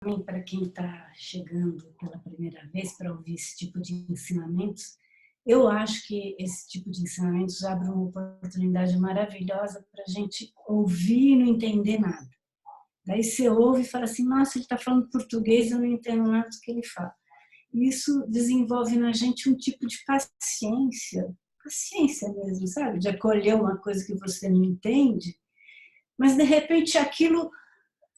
para quem está chegando pela primeira vez para ouvir esse tipo de ensinamentos, eu acho que esse tipo de ensinamentos abre uma oportunidade maravilhosa para a gente ouvir e não entender nada. Daí você ouve e fala assim, nossa, ele está falando português, eu não entendo nada do que ele fala. E isso desenvolve na gente um tipo de paciência mesmo, sabe? De acolher uma coisa que você não entende, mas de repente aquilo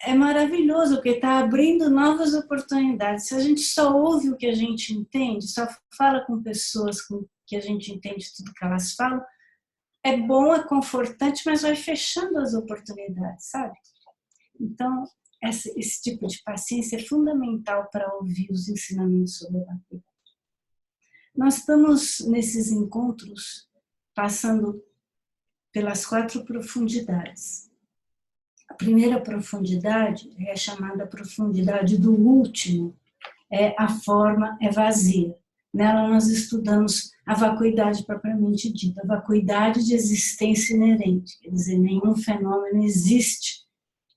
é maravilhoso, porque está abrindo novas oportunidades. Se a gente só ouve o que a gente entende, só fala com pessoas com que a gente entende tudo que elas falam, é bom, é confortante, mas vai fechando as oportunidades, sabe? Então, esse tipo de paciência é fundamental para ouvir os ensinamentos sobre a vacuidade. Nós estamos, nesses encontros, passando pelas 4 profundidades. A primeira profundidade é a chamada profundidade do último, a forma é vazia. Nela nós estudamos a vacuidade propriamente dita, a vacuidade de existência inerente, quer dizer, nenhum fenômeno existe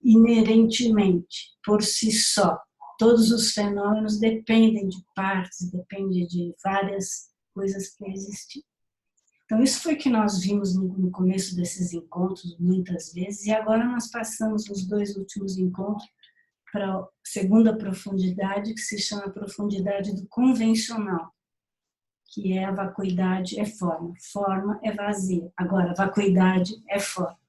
inerentemente, por si só. Todos os fenômenos dependem de partes, dependem de várias coisas para existir. Então, isso foi que nós vimos no começo desses encontros, muitas vezes, e agora nós passamos nos 2 últimos encontros para a segunda profundidade, que se chama a profundidade do convencional, que é a vacuidade é forma, forma é vazia. Agora, a vacuidade é forma.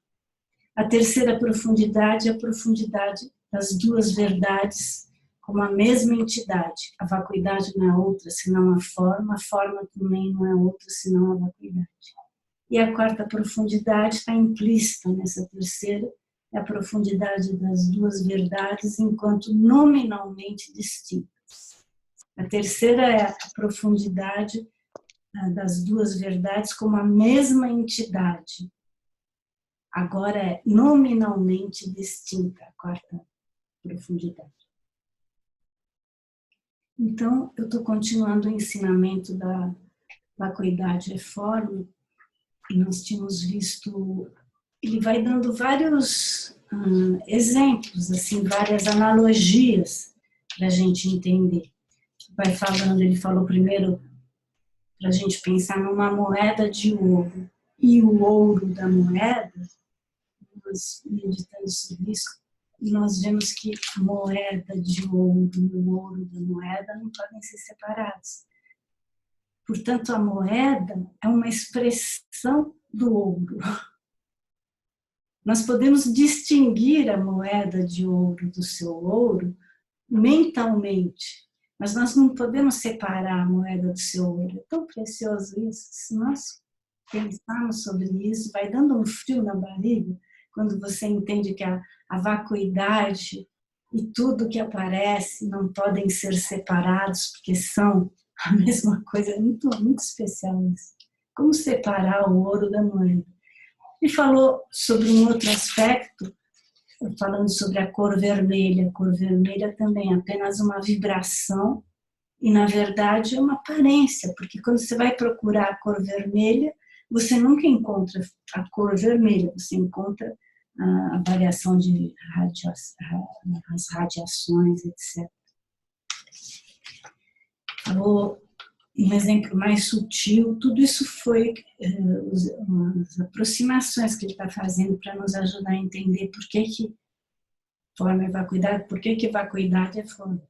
A terceira profundidade é a profundidade das 2 verdades como a mesma entidade. A vacuidade não é outra senão a forma também não é outra senão a vacuidade. E a 4ª profundidade está implícita nessa terceira, é a profundidade das 2 verdades enquanto nominalmente distintas. A terceira é a profundidade das 2 verdades como a mesma entidade. Agora é nominalmente distinta, a 4ª profundidade. Então, eu estou continuando o ensinamento da vacuidade e forma, e nós tínhamos visto, ele vai dando vários exemplos, assim, várias analogias para a gente entender. Vai falando, ele falou primeiro para a gente pensar numa moeda de ouro, e o ouro da moeda, nós meditando sobre isso, e nós vemos que moeda de ouro e o ouro da moeda não podem ser separados. Portanto, a moeda é uma expressão do ouro. Nós podemos distinguir a moeda de ouro do seu ouro mentalmente, mas nós não podemos separar a moeda do seu ouro. É tão precioso isso. Se nós pensarmos sobre isso, vai dando um frio na barriga, quando você entende que a vacuidade e tudo que aparece não podem ser separados, porque são a mesma coisa. É muito, muito especial isso. Como separar o ouro da moeda? E falou sobre um outro aspecto, falando sobre a cor vermelha. A cor vermelha também é apenas uma vibração e, na verdade, é uma aparência, porque quando você vai procurar a cor vermelha, você nunca encontra a cor vermelha, você encontra a variação de as radiações, etc. Falou um exemplo mais sutil, tudo isso foi as aproximações que ele está fazendo para nos ajudar a entender por que forma é vacuidade, por que vacuidade é forma.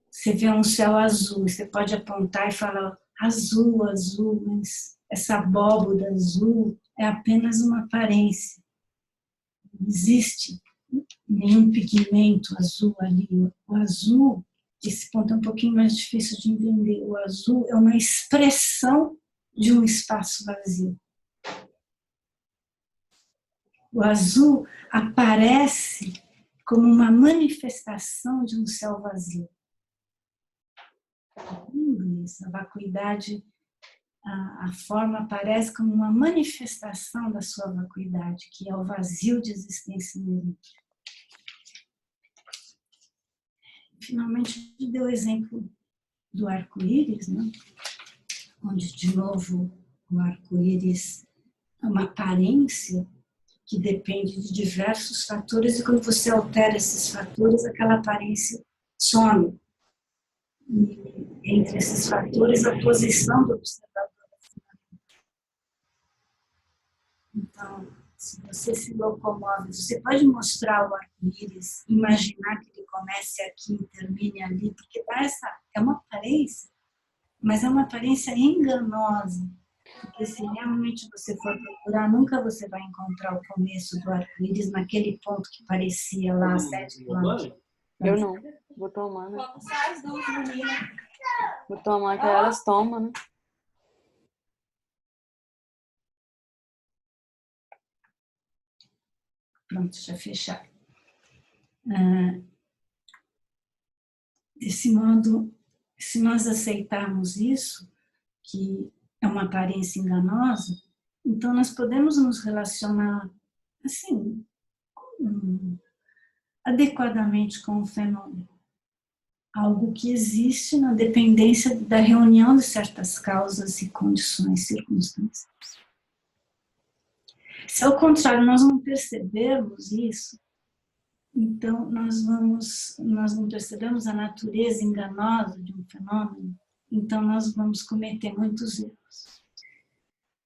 Você vê um céu azul, você pode apontar e falar azul, azul, mas essa abóboda azul é apenas uma aparência. Não existe nenhum pigmento azul ali. O azul, esse ponto é um pouquinho mais difícil de entender. O azul é uma expressão de um espaço vazio. O azul aparece como uma manifestação de um céu vazio. A vacuidade, a forma aparece como uma manifestação da sua vacuidade, que é o vazio de existência inerente. Finalmente, deu o exemplo do arco-íris, né? Onde, de novo, o arco-íris é uma aparência que depende de diversos fatores, e quando você altera esses fatores, aquela aparência some. E, entre esses fatores, a posição do observador. Então, se você se locomove, você pode mostrar o arco-íris, imaginar que ele comece aqui e termine ali, porque dá é uma aparência, mas é uma aparência enganosa. Porque se realmente você for procurar, nunca você vai encontrar o começo do arco-íris naquele ponto que parecia lá 7 quilômetros. Eu não. Vou tomar, né? Vou tomar que elas tomam, né? Pronto, já fecharam. Desse modo, se nós aceitarmos isso, que é uma aparência enganosa, então nós podemos nos relacionar assim, adequadamente com o fenômeno. Algo que existe na dependência da reunião de certas causas e condições, circunstâncias. Se ao contrário nós não percebermos isso, então nós não percebemos a natureza enganosa de um fenômeno, então nós vamos cometer muitos erros.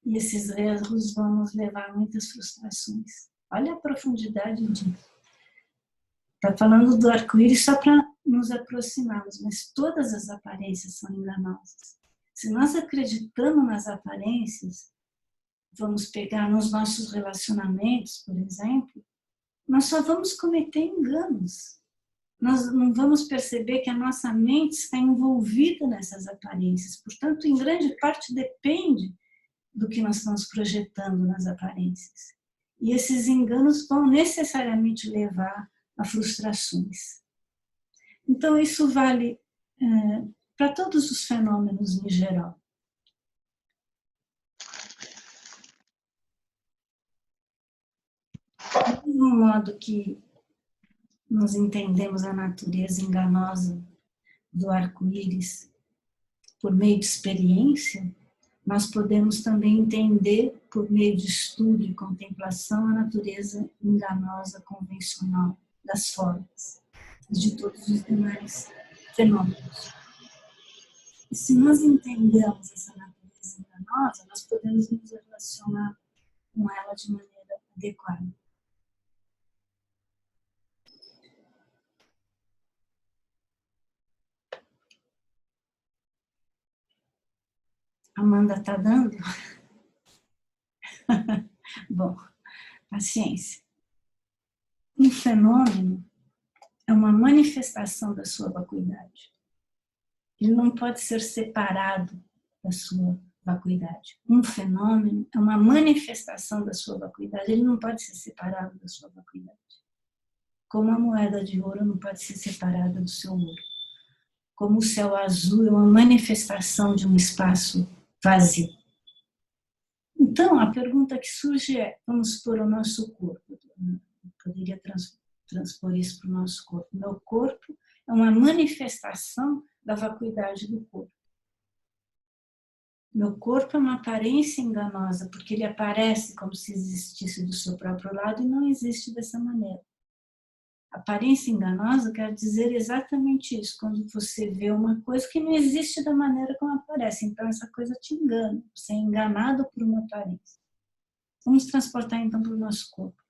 E esses erros vão nos levar a muitas frustrações. Olha a profundidade disso. Está falando do arco-íris só para nos aproximarmos, mas todas as aparências são enganosas. Se nós acreditamos nas aparências, vamos pegar nos nossos relacionamentos, por exemplo, nós só vamos cometer enganos. Nós não vamos perceber que a nossa mente está envolvida nessas aparências. Portanto, em grande parte depende do que nós estamos projetando nas aparências. E esses enganos vão necessariamente levar a frustrações. Então, isso vale para todos os fenômenos em geral. Do mesmo modo que nós entendemos a natureza enganosa do arco-íris por meio de experiência, nós podemos também entender, por meio de estudo e contemplação, a natureza enganosa convencional das formas, de todos os demais fenômenos. E se nós entendemos essa natureza enganosa, nós podemos nos relacionar com ela de maneira adequada. Amanda está dando? Bom, paciência. Um fenômeno é uma manifestação da sua vacuidade. Ele não pode ser separado da sua vacuidade. Um fenômeno é uma manifestação da sua vacuidade, ele não pode ser separado da sua vacuidade. Como a moeda de ouro não pode ser separada do seu ouro. Como o céu azul é uma manifestação de um espaço vazio. Então, a pergunta que surge é, vamos supor, o nosso corpo. Eu poderia transpor isso para o nosso corpo. Meu corpo é uma manifestação da vacuidade do corpo. Meu corpo é uma aparência enganosa, porque ele aparece como se existisse do seu próprio lado e não existe dessa maneira. Aparência enganosa quer dizer exatamente isso, quando você vê uma coisa que não existe da maneira como aparece, então essa coisa te engana, você é enganado por uma aparência. Vamos transportar então para o nosso corpo.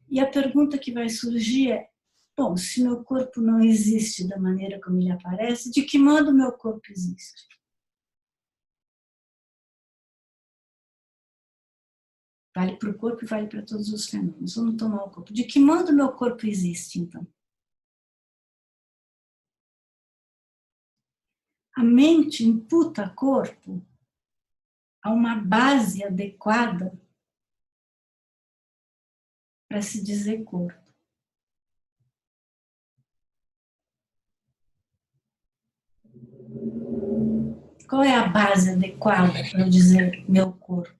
E a pergunta que vai surgir é, bom, se meu corpo não existe da maneira como ele aparece, de que modo meu corpo existe? Vale para o corpo e vale para todos os fenômenos. Vamos tomar o corpo. De que modo meu corpo existe, então? A mente imputa corpo a uma base adequada para se dizer corpo. Qual é a base adequada para dizer meu corpo?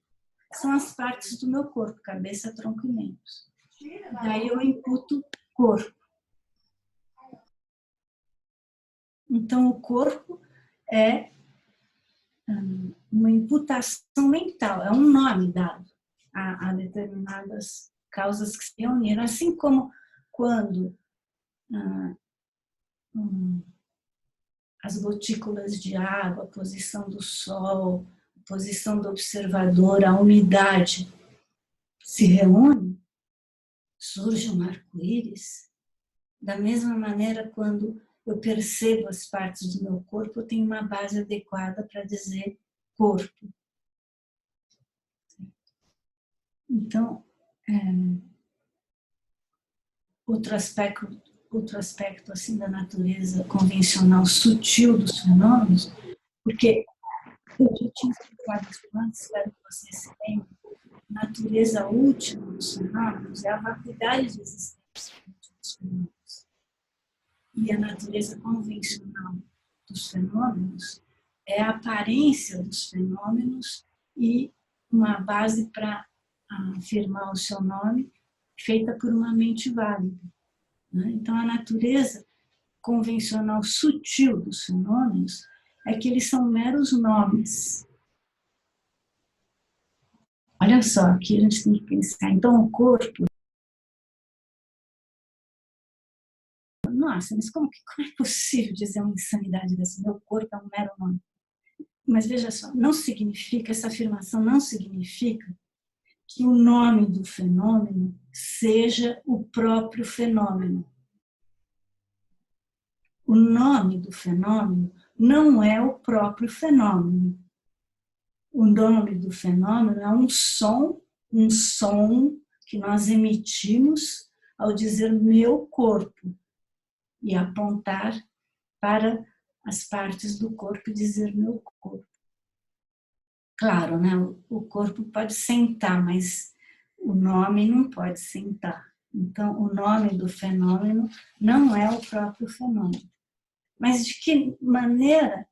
São as partes do meu corpo, cabeça, tronco e membros. Daí eu imputo corpo. Então o corpo é uma imputação mental, é um nome dado a determinadas causas que se reuniram. Assim como quando as gotículas de água, a posição do sol, a posição do observador, a umidade se reúnem, surge um arco-íris. Da mesma maneira, quando eu percebo as partes do meu corpo, eu tenho uma base adequada para dizer corpo. Então, outro aspecto assim da natureza convencional sutil dos fenômenos, porque eu já tinha explicado isso antes, espero que vocês se lembrem, a natureza última dos fenômenos é a vacuidade de existência dos fenômenos. E a natureza convencional dos fenômenos é a aparência dos fenômenos e uma base para afirmar o seu nome, feita por uma mente válida. Então, a natureza convencional sutil dos fenômenos é que eles são meros nomes. Olha só, aqui a gente tem que pensar. Então, o corpo... Nossa, mas como é possível dizer uma insanidade dessa? Meu corpo é um mero nome. Mas veja só, não significa, essa afirmação não significa que o nome do fenômeno seja o próprio fenômeno. O nome do fenômeno não é o próprio fenômeno. O nome do fenômeno é um som que nós emitimos ao dizer meu corpo e apontar para as partes do corpo e dizer meu corpo. Claro, né? O corpo pode sentar, mas o nome não pode sentar. Então, o nome do fenômeno não é o próprio fenômeno. Mas de que maneira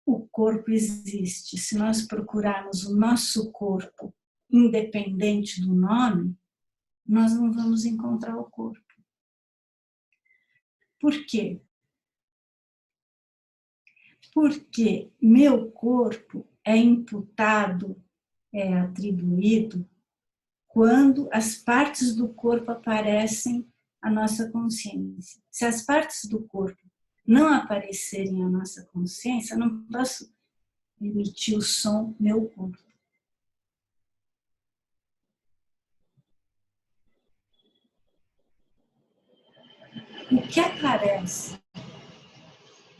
o corpo existe? Se nós procurarmos o nosso corpo independente do nome, nós não vamos encontrar o corpo. Por quê? Porque meu corpo é imputado, é atribuído, quando as partes do corpo aparecem à nossa consciência. Se as partes do corpo não aparecerem à nossa consciência, eu não posso emitir o som meu corpo. O que aparece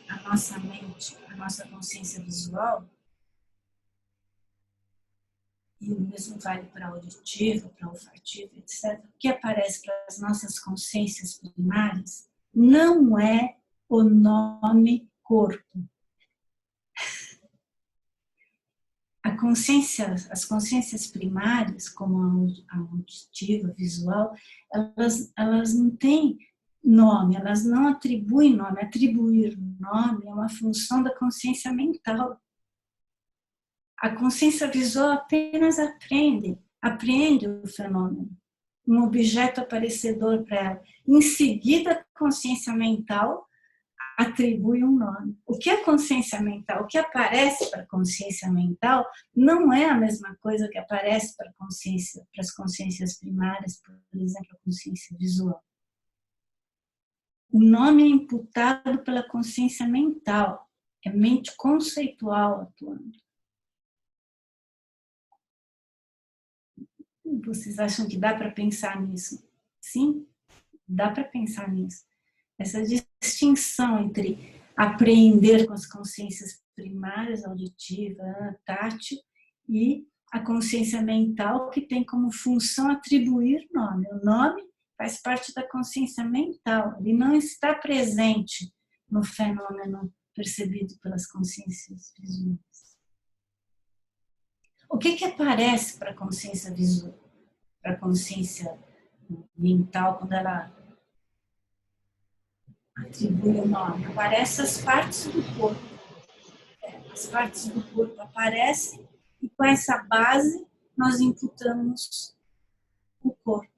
à nossa mente, à nossa consciência visual, e o mesmo vale para a auditiva, para a olfativa, etc. O que aparece para as nossas consciências primárias não é o nome corpo. As consciências primárias, como a auditiva, a visual, elas não têm nome, elas não atribuem nome. Atribuir nome é uma função da consciência mental. A consciência visual apenas apreende o fenômeno, um objeto aparecedor para ela. Em seguida, a consciência mental atribui um nome. O que é consciência mental? O que aparece para a consciência mental não é a mesma coisa que aparece para as consciências primárias, por exemplo, a consciência visual. O nome é imputado pela consciência mental, é mente conceitual atuando. Vocês acham que dá para pensar nisso? Sim, dá para pensar nisso. Essa distinção entre apreender com as consciências primárias, auditiva, tátil, e a consciência mental, que tem como função atribuir nome. O nome faz parte da consciência mental, ele não está presente no fenômeno percebido pelas consciências visuais. O que aparece para a consciência visual, para a consciência mental, quando ela atribui o nome? Aparecem as partes do corpo. As partes do corpo aparecem e com essa base nós imputamos o corpo.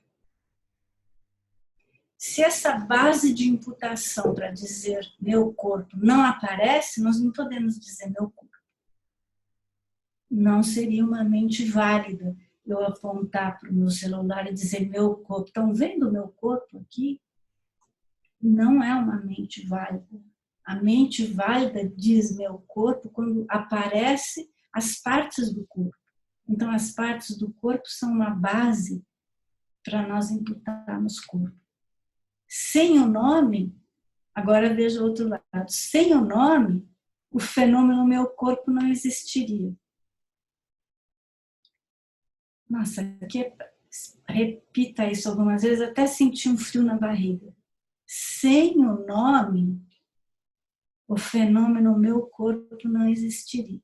Se essa base de imputação para dizer meu corpo não aparece, nós não podemos dizer meu corpo. Não seria uma mente válida eu apontar para o meu celular e dizer meu corpo, estão vendo o meu corpo aqui? Não é uma mente válida. A mente válida diz meu corpo quando aparece as partes do corpo. Então, as partes do corpo são uma base para nós imputarmos corpo. Sem o nome, agora veja o outro lado, sem o nome, o fenômeno meu corpo não existiria. Nossa, aqui repita isso algumas vezes, até sentir um frio na barriga. Sem o nome, o fenômeno meu corpo não existiria.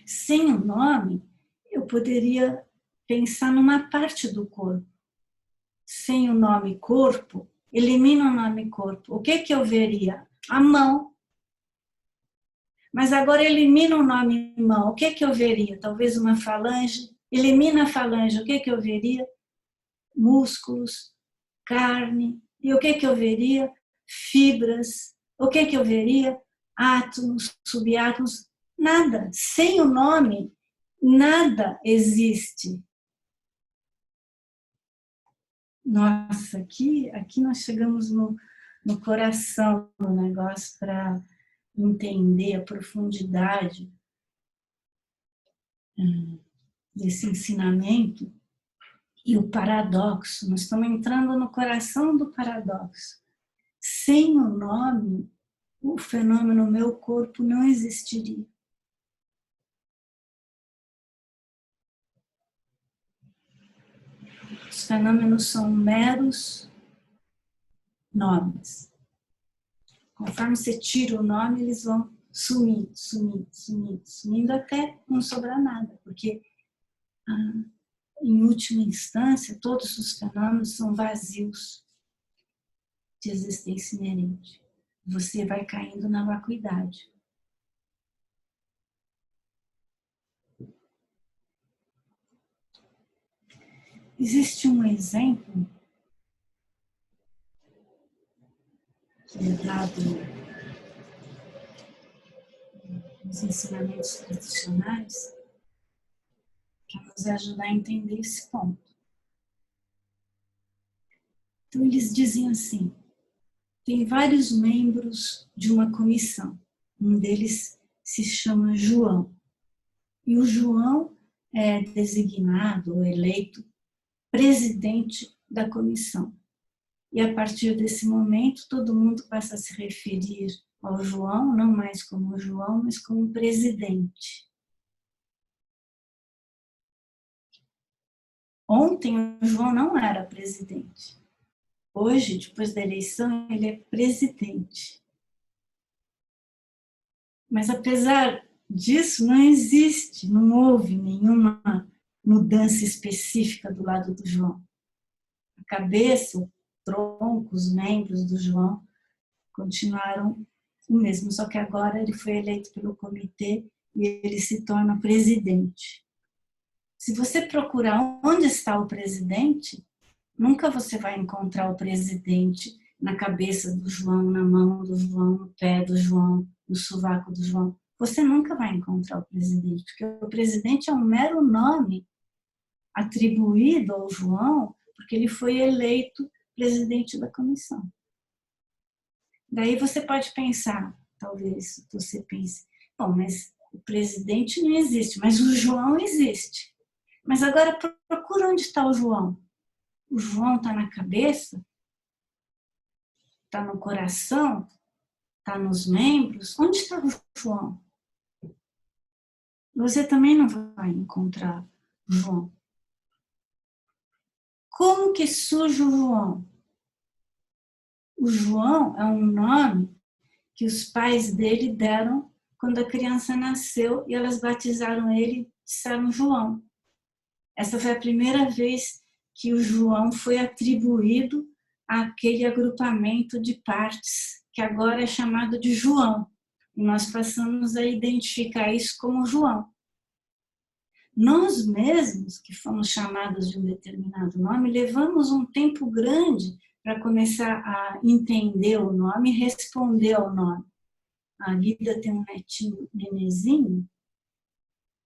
Sem o nome, eu poderia pensar numa parte do corpo. Sem o nome corpo, elimina o nome corpo. O que eu veria? A mão. Mas agora elimina o nome mão. O que eu veria? Talvez uma falange. Elimina a falange. O que eu veria? Músculos, carne. E o que eu veria? Fibras. O que eu veria? Átomos, subátomos. Nada. Sem o nome, nada existe. Nossa, aqui nós chegamos no coração do negócio para entender a profundidade desse ensinamento e o paradoxo. Nós estamos entrando no coração do paradoxo. Sem o nome, o fenômeno meu corpo não existiria. Os fenômenos são meros nomes. Conforme você tira o nome, eles vão sumindo, sumindo até não sobrar nada, porque em última instância, todos os fenômenos são vazios de existência inerente. Você vai caindo na vacuidade. Existe um exemplo que é dado nos ensinamentos tradicionais para nos ajudar a entender esse ponto. Então, eles dizem assim, tem vários membros de uma comissão. Um deles se chama João. E o João é designado ou eleito presidente da comissão. E a partir desse momento, todo mundo passa a se referir ao João, não mais como João, mas como presidente. Ontem, o João não era presidente. Hoje, depois da eleição, ele é presidente. Mas, apesar disso, não existe, não houve nenhuma mudança específica do lado do João. A cabeça, o tronco, os membros do João continuaram o mesmo, só que agora ele foi eleito pelo comitê e ele se torna presidente. Se você procurar onde está o presidente, nunca você vai encontrar o presidente na cabeça do João, na mão do João, no pé do João, no sovaco do João. Você nunca vai encontrar o presidente, porque o presidente é um mero nome atribuído ao João, porque ele foi eleito presidente da comissão. Daí você pode pensar, talvez você pense, bom, mas o presidente não existe, mas o João existe. Mas agora procura onde está o João. O João está na cabeça? Está no coração? Está nos membros? Onde está o João? Você também não vai encontrar o João. Como que surge o João? O João é um nome que os pais dele deram quando a criança nasceu e elas batizaram ele e disseram João. Essa foi a primeira vez que o João foi atribuído àquele agrupamento de partes que agora é chamado de João. E nós passamos a identificar isso como João. Nós mesmos, que fomos chamados de um determinado nome, levamos um tempo grande para começar a entender o nome e responder ao nome. A Lida tem um netinho, nenezinho,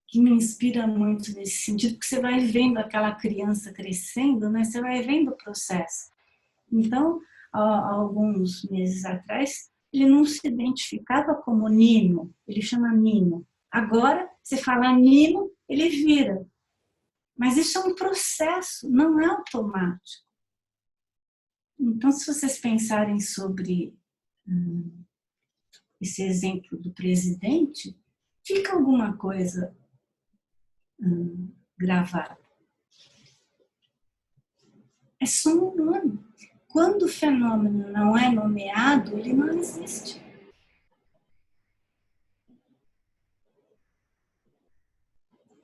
que me inspira muito nesse sentido, porque você vai vendo aquela criança crescendo, né? Você vai vendo o processo. Então, há alguns meses atrás, ele não se identificava como Nino, ele chama Nino. Agora, você fala Nino, ele vira. Mas isso é um processo, não é automático. Então, se vocês pensarem sobre esse exemplo do presidente, fica alguma coisa gravada. É só um nome. Quando o fenômeno não é nomeado, ele não existe.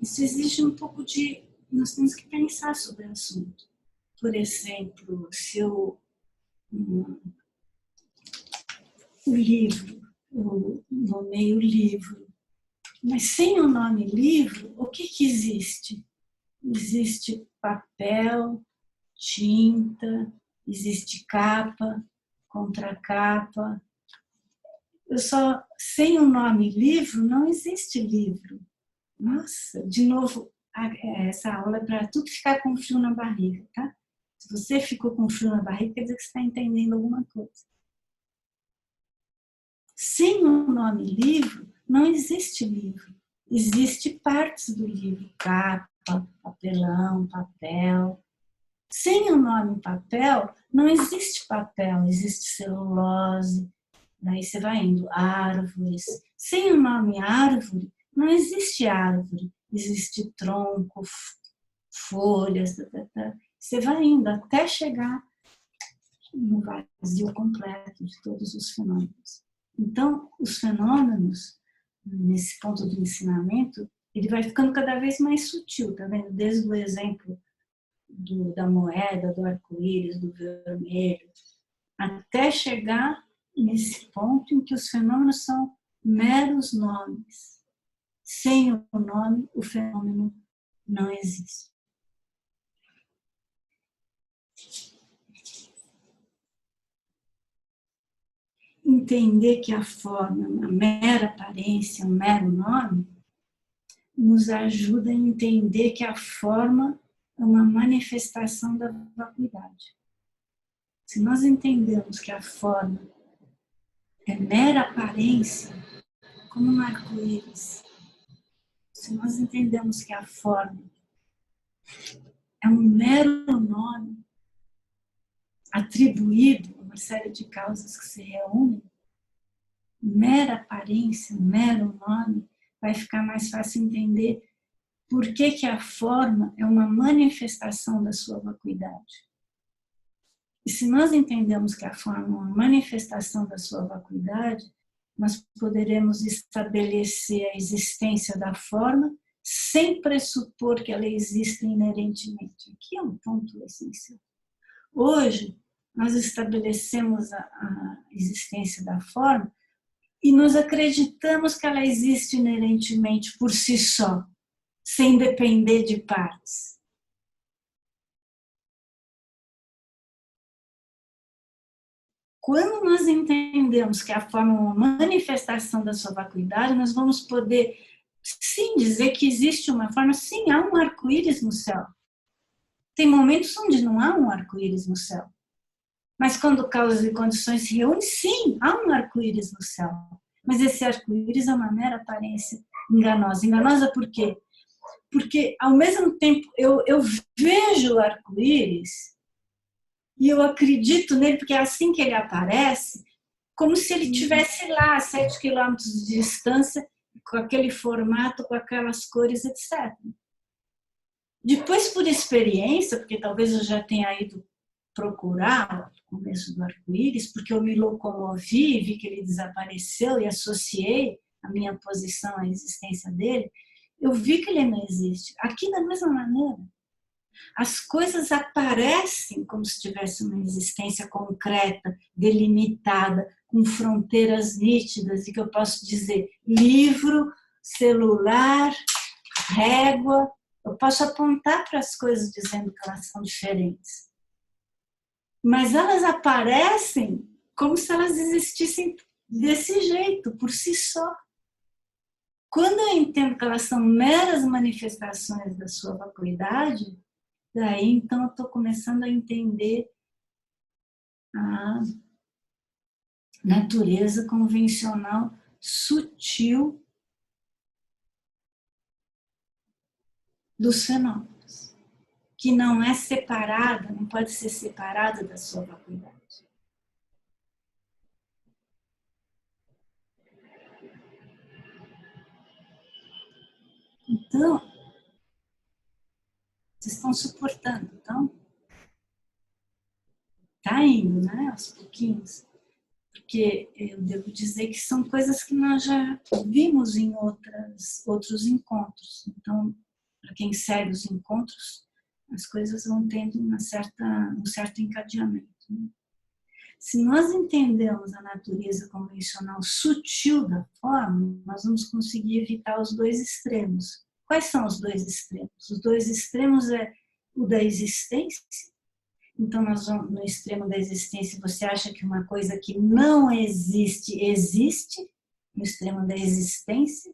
Isso exige um pouco de... Nós temos que pensar sobre o assunto. Por exemplo, se eu... O livro, eu nomeio o livro. Mas sem o nome livro, o que existe? Existe papel, tinta, existe capa, contracapa. Sem o nome livro, não existe livro. Nossa, de novo, essa aula é para tudo ficar com frio na barriga, tá? Se você ficou com frio na barriga, quer dizer que você está entendendo alguma coisa. Sem o nome livro, não existe livro. Existe partes do livro, capa, papelão, papel. Sem o nome papel, não existe papel, existe celulose, daí você vai indo, árvores. Sem o nome árvore, não existe árvore, existe tronco, folhas, Você vai indo até chegar no vazio completo de todos os fenômenos. Então, os fenômenos, nesse ponto do ensinamento, ele vai ficando cada vez mais sutil, tá vendo? Desde o exemplo da moeda, do arco-íris, do vermelho, até chegar nesse ponto em que os fenômenos são meros nomes. Sem o nome, o fenômeno não existe. Entender que a forma, uma mera aparência, um mero nome, nos ajuda a entender que a forma é uma manifestação da vacuidade. Se nós entendemos que a forma é mera aparência, como um arco-íris, se nós entendemos que a forma é um mero nome atribuído a uma série de causas que se reúnem, mera aparência, mero nome, vai ficar mais fácil entender por que a forma é uma manifestação da sua vacuidade. E se nós entendemos que a forma é uma manifestação da sua vacuidade, nós poderemos estabelecer a existência da forma sem pressupor que ela exista inerentemente. Aqui é um ponto essencial. Hoje, nós estabelecemos a existência da forma e nós acreditamos que ela existe inerentemente por si só, sem depender de partes. Quando nós entendemos que a forma é uma manifestação da sua vacuidade, nós vamos poder, sim, dizer que existe uma forma, sim, há um arco-íris no céu. Tem momentos onde não há um arco-íris no céu. Mas quando causas e condições se reúnem, sim, há um arco-íris no céu. Mas esse arco-íris é uma mera aparência enganosa. Enganosa por quê? Porque, ao mesmo tempo, eu vejo o arco-íris e eu acredito nele, porque é assim que ele aparece, como se ele estivesse lá, a 7 quilômetros de distância, com aquele formato, com aquelas cores, etc. Depois, por experiência, porque talvez eu já tenha ido procurar o começo do arco-íris, porque eu me locomovi, vi que ele desapareceu e associei a minha posição à existência dele, eu vi que ele não existe. Aqui, da mesma maneira, as coisas aparecem como se tivesse uma existência concreta, delimitada, com fronteiras nítidas, e que eu posso dizer livro, celular, régua. Eu posso apontar para as coisas dizendo que elas são diferentes. Mas elas aparecem como se elas existissem desse jeito, por si só. Quando eu entendo que elas são meras manifestações da sua vacuidade, daí então eu estou começando a entender a natureza convencional sutil dos fenômenos, que não é separada, não pode ser separada da sua vacuidade. Então, vocês estão suportando, então? Está indo, né, aos pouquinhos. Porque eu devo dizer que são coisas que nós já vimos em outros encontros. Então, para quem segue os encontros, as coisas vão tendo um certo encadeamento. Né? Se nós entendemos a natureza convencional sutil da forma, nós vamos conseguir evitar os dois extremos. Quais são os dois extremos? Os dois extremos é o da existência. Então, nós vamos no extremo da existência, você acha que uma coisa que não existe, existe, no extremo da existência,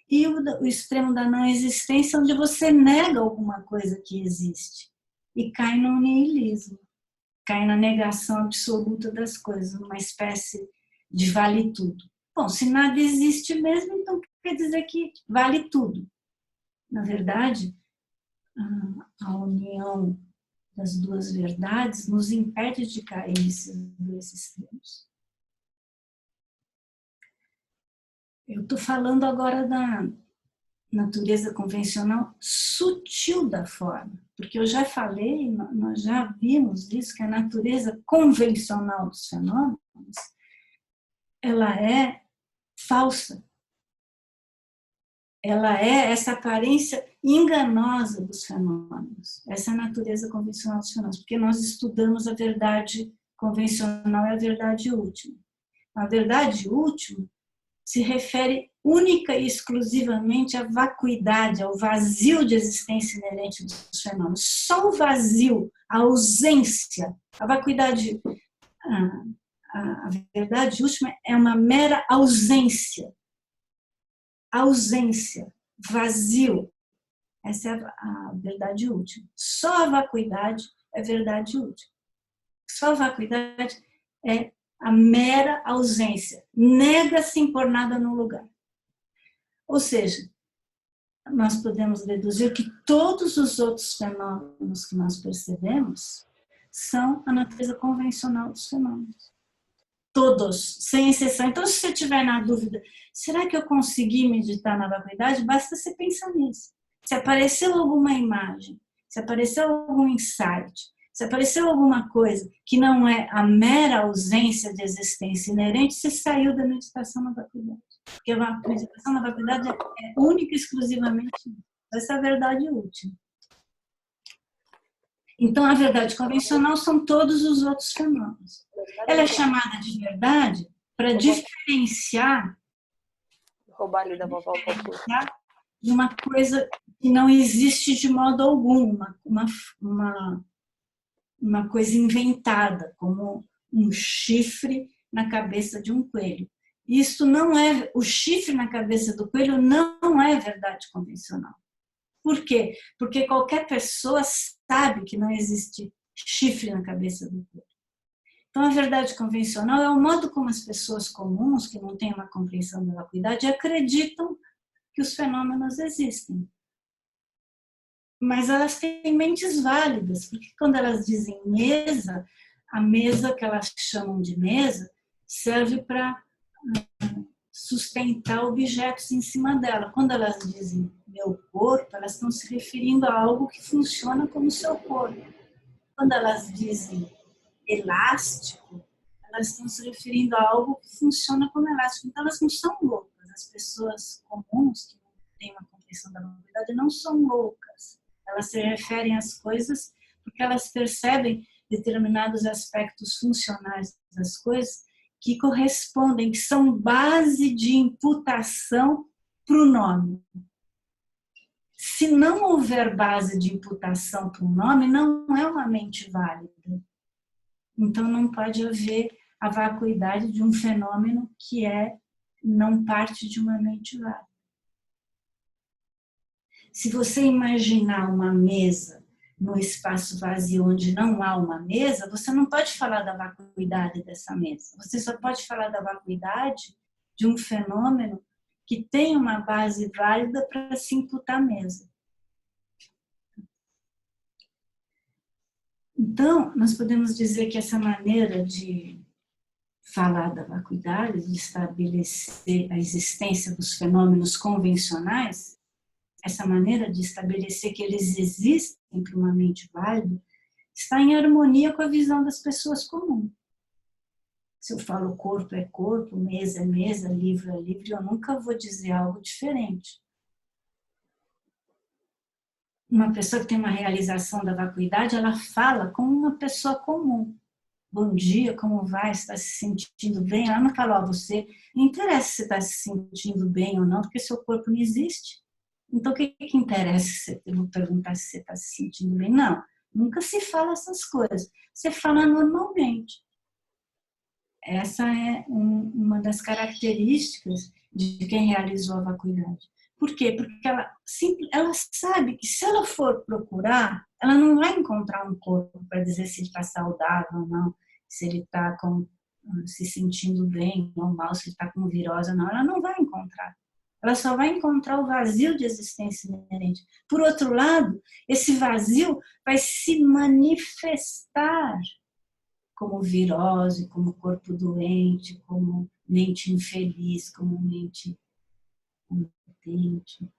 e o extremo da não existência, onde você nega alguma coisa que existe, e cai no niilismo, cai na negação absoluta das coisas, uma espécie de vale tudo. Bom, se nada existe mesmo, então quer dizer que vale tudo. Na verdade, a união das duas verdades nos impede de cair nesses dois extremos. Eu estou falando agora da natureza convencional sutil da forma, porque eu já falei, nós já vimos isso, que a natureza convencional dos fenômenos, ela é falsa. Ela é essa aparência enganosa dos fenômenos, essa é a natureza convencional dos fenômenos, porque nós estudamos a verdade convencional e a verdade última. A verdade última se refere única e exclusivamente à vacuidade, ao vazio de existência inerente dos fenômenos. Só o vazio, a ausência, a vacuidade, a verdade última é uma mera ausência. Ausência, vazio, essa é a verdade última. Só a vacuidade é verdade última. Só a vacuidade é a mera ausência, nega-se impor nada no lugar. Ou seja, nós podemos deduzir que todos os outros fenômenos que nós percebemos são a natureza convencional dos fenômenos. Todos, sem exceção. Então, se você estiver na dúvida, será que eu consegui meditar na vacuidade? Basta você pensar nisso. Se apareceu alguma imagem, se apareceu algum insight, se apareceu alguma coisa que não é a mera ausência de existência inerente, você saiu da meditação na vacuidade. Porque a meditação na vacuidade é única e exclusivamente isso. Essa é a verdade última. Então, a verdade convencional são todos os outros fenômenos. Ela é chamada de verdade para diferenciar de uma coisa que não existe de modo algum, uma coisa inventada, como um chifre na cabeça de um coelho. Isso não é, o chifre na cabeça do coelho não é verdade convencional. Por quê? Porque qualquer pessoa sabe que não existe chifre na cabeça do coelho. Então, a verdade convencional é o modo como as pessoas comuns, que não têm uma compreensão da vacuidade, acreditam que os fenômenos existem. Mas elas têm mentes válidas, porque quando elas dizem mesa, a mesa que elas chamam de mesa serve para sustentar objetos em cima dela. Quando elas dizem meu corpo, elas estão se referindo a algo que funciona como seu corpo. Quando elas dizem elástico, elas estão se referindo a algo que funciona como elástico. Então, elas não são loucas. As pessoas comuns que não têm uma compreensão da novidade não são loucas. Elas se referem às coisas porque elas percebem determinados aspectos funcionais das coisas que correspondem, que são base de imputação para o nome. Se não houver base de imputação para um nome, não é uma mente válida. Então não pode haver a vacuidade de um fenômeno que não parte de uma mente válida. Se você imaginar uma mesa no espaço vazio onde não há uma mesa, você não pode falar da vacuidade dessa mesa. Você só pode falar da vacuidade de um fenômeno que tem uma base válida para se imputar à mesa. Então, nós podemos dizer que essa maneira de falar da vacuidade, de estabelecer a existência dos fenômenos convencionais, essa maneira de estabelecer que eles existem para uma mente válida, está em harmonia com a visão das pessoas comuns. Se eu falo corpo é corpo, mesa é mesa, livro é livro, eu nunca vou dizer algo diferente. Uma pessoa que tem uma realização da vacuidade, ela fala como uma pessoa comum. Bom dia, como vai? Está se sentindo bem? Ela não fala, você não interessa se está se sentindo bem ou não, porque seu corpo não existe. Então, o que interessa se eu vou perguntar se você está se sentindo bem? Não, nunca se fala essas coisas. Você fala normalmente. Essa é uma das características de quem realizou a vacuidade. Por quê? Porque ela sabe que se ela for procurar, ela não vai encontrar um corpo para dizer se ele está saudável ou não, se ele está se sentindo bem ou mal, se ele está com virose ou não. Ela não vai encontrar. Ela só vai encontrar o vazio de existência inerente. Por outro lado, esse vazio vai se manifestar como virose, como corpo doente, como mente infeliz, como mente impotente.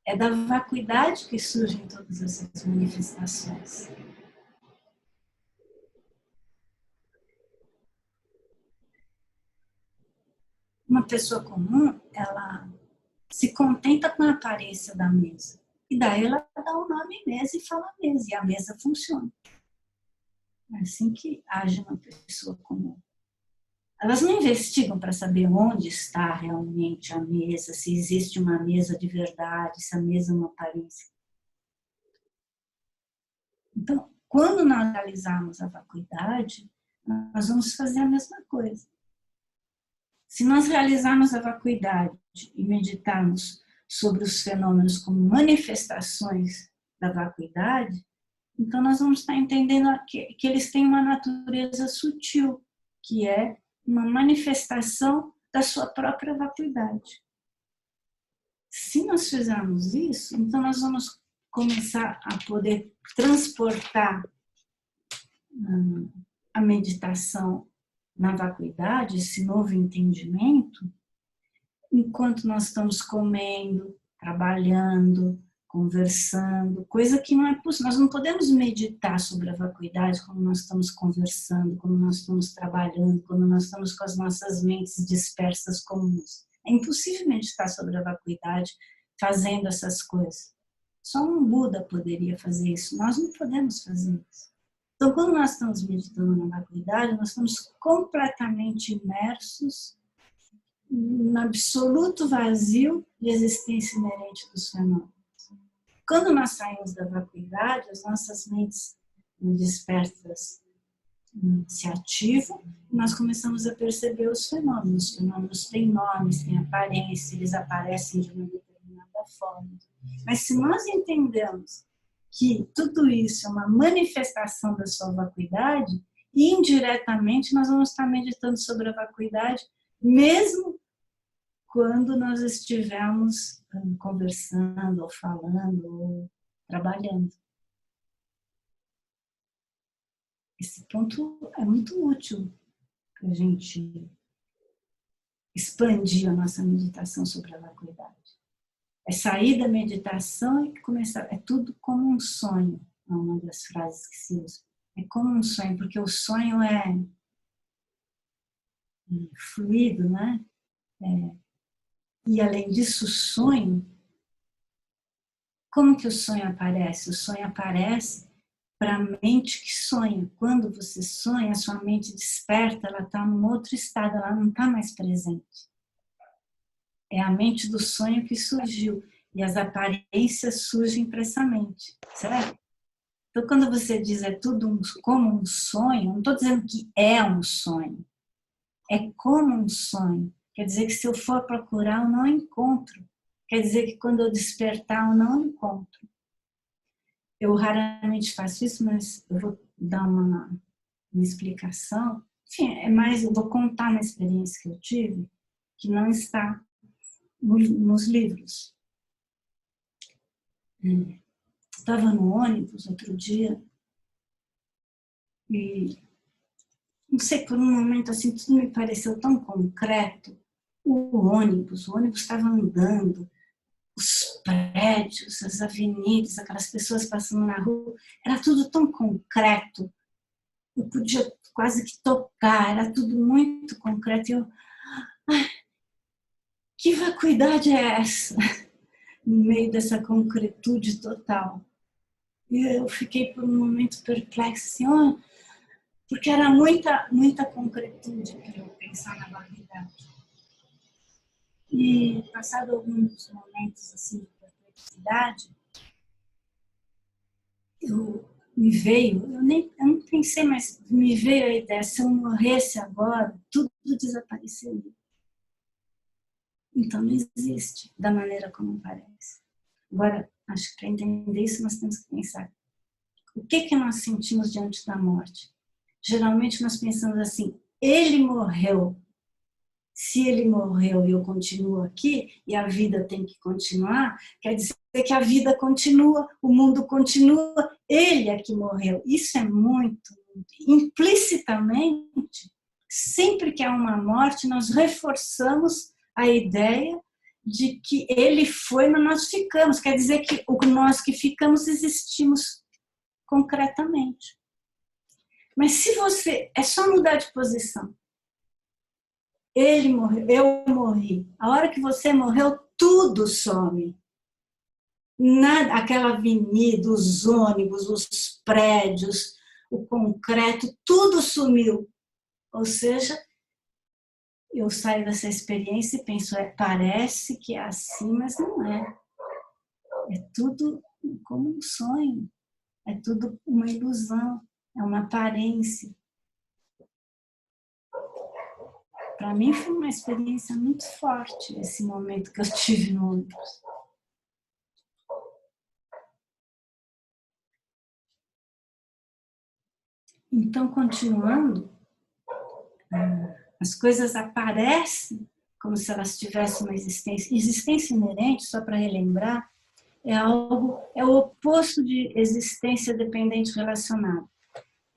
É da vacuidade que surgem todas essas manifestações. Uma pessoa comum, ela se contenta com a aparência da mesa. E daí ela dá o nome mesa e fala mesa, e a mesa funciona. É assim que age uma pessoa comum. Elas não investigam para saber onde está realmente a mesa, se existe uma mesa de verdade, se a mesa é uma aparência. Então, quando nós realizarmos a vacuidade, nós vamos fazer a mesma coisa. Se nós realizarmos a vacuidade e meditarmos sobre os fenômenos como manifestações da vacuidade, então nós vamos estar entendendo que eles têm uma natureza sutil, que é uma manifestação da sua própria vacuidade. Se nós fizermos isso, então nós vamos começar a poder transportar a meditação na vacuidade, esse novo entendimento, enquanto nós estamos comendo, trabalhando, conversando, coisa que não é possível. Nós não podemos meditar sobre a vacuidade quando nós estamos conversando, quando nós estamos trabalhando, quando nós estamos com as nossas mentes dispersas comuns. É impossível meditar sobre a vacuidade fazendo essas coisas. Só um Buda poderia fazer isso, nós não podemos fazer isso. Então, quando nós estamos meditando na vacuidade, nós estamos completamente imersos no absoluto vazio de existência inerente dos fenômenos. Quando nós saímos da vacuidade, as nossas mentes dispersas se ativam e nós começamos a perceber os fenômenos. Os fenômenos têm nomes, têm aparência, eles aparecem de uma determinada forma. Mas se nós entendemos que tudo isso é uma manifestação da sua vacuidade, indiretamente nós vamos estar meditando sobre a vacuidade, mesmo quando nós estivermos conversando, ou falando, ou trabalhando. Esse ponto é muito útil para a gente expandir a nossa meditação sobre a vacuidade. É sair da meditação e começar. É tudo como um sonho, é uma das frases que se usa. É como um sonho, porque o sonho é fluido, né? E além disso, o sonho, como que o sonho aparece? O sonho aparece para a mente que sonha. Quando você sonha, a sua mente desperta, ela está num outro estado, ela não está mais presente. É a mente do sonho que surgiu. E as aparências surgem para essa mente, certo? Então, quando você diz é tudo como um sonho, não estou dizendo que é um sonho, é como um sonho. Quer dizer que se eu for procurar, eu não encontro. Quer dizer que quando eu despertar, eu não encontro. Eu raramente faço isso, mas eu vou dar uma explicação. Enfim, é mais, eu vou contar uma experiência que eu tive, que não está nos livros. Estava no ônibus outro dia e não sei, por um momento assim, tudo me pareceu tão concreto. O ônibus estava andando, os prédios, as avenidas, aquelas pessoas passando na rua, era tudo tão concreto. Eu podia quase que tocar, era tudo muito concreto. E eu, que vacuidade é essa? No meio dessa concretude total. E eu fiquei por um momento perplexa, assim, oh, porque era muita concretude para eu pensar na vacuidade. E passado alguns momentos assim de perplexidade, eu não pensei, mas me veio a ideia, se eu morresse agora, tudo desapareceria. Então não existe da maneira como parece. Agora, acho que para entender isso nós temos que pensar o que nós sentimos diante da morte. Geralmente nós pensamos assim, ele morreu. Se ele morreu e eu continuo aqui, e a vida tem que continuar, quer dizer que a vida continua, o mundo continua, ele é que morreu. Isso é muito implicitamente, sempre que há uma morte, nós reforçamos a ideia de que ele foi, mas nós ficamos. Quer dizer que nós que ficamos existimos concretamente. Mas se você, é só mudar de posição. Ele morreu, eu morri. A hora que você morreu, tudo some. Nada, aquela avenida, os ônibus, os prédios, o concreto, tudo sumiu. Ou seja, eu saio dessa experiência e penso, parece que é assim, mas não é. É tudo como um sonho, é tudo uma ilusão, é uma aparência. Para mim foi uma experiência muito forte esse momento que eu tive no ônibus. Então, continuando, as coisas aparecem como se elas tivessem uma existência. Existência inerente, só para relembrar, é o oposto de existência dependente relacionada.